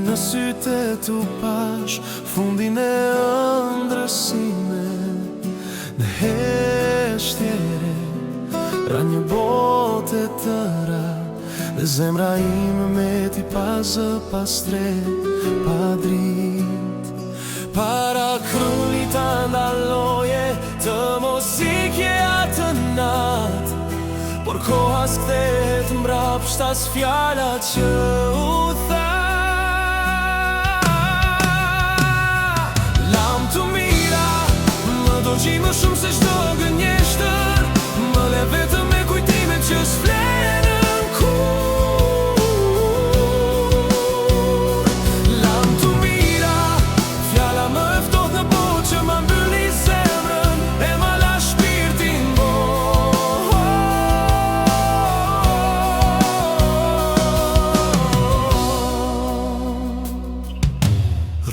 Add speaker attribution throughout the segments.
Speaker 1: Në syte tu pash fundin e ëndrësime. Në heshtjere ra një bote të ra, dhe zemra ime me ti pazë pas tre pa drit. Para krujt të ndaloje të mos ikje atë nat, por koha s'kthehet mbrapsht as fjalat që u tha. Lam të mira, më do gjej më shumë se çdo gënjeshtër, më le vetëm me kujtimet që s'flenën kur. Lam të mira, fjala më e ftohtë në botë që ma mbylli zemrën, e ma la shpirtin boj.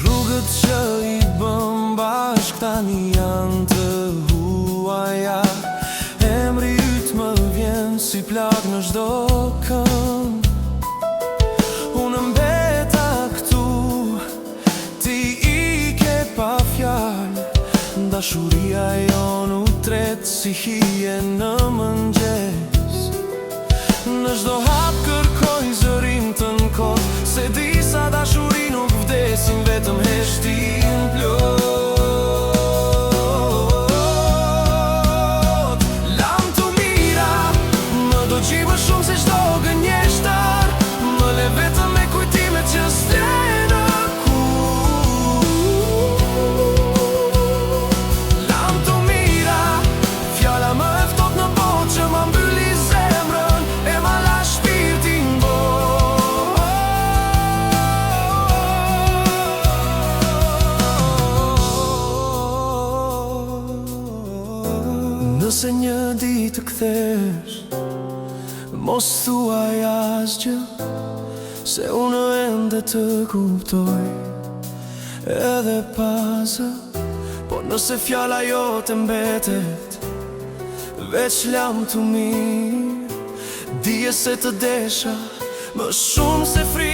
Speaker 1: Rrugët që i bëm bashk tani janë të huaja, emri yt më vjen si plak në çdo kënd. Unë mbeta këtu, ti ike pa fjalë, dashuria jon u tret si hije në mëngjes. Në çdo hap kërkoj zërin të n'kot, se di sa dashuri nuk vdesin, vetëm heshtin plot. Lam të mira, më do gjej më shumë se çdo gënjeshtër, më le vetëm me kujtimet që s'flenën kur. Lam të mira, fjala më e ftohtë në botë që ma mbylli zemrën, e ma la shpirtin boj. Nëse një ditë të kthesh, mos thuaj asgjë, se unë ende të kuptoj edhe pasë. Po nëse fjala jote mbetet veç lam të mirë, dije se të desha më shumë se fri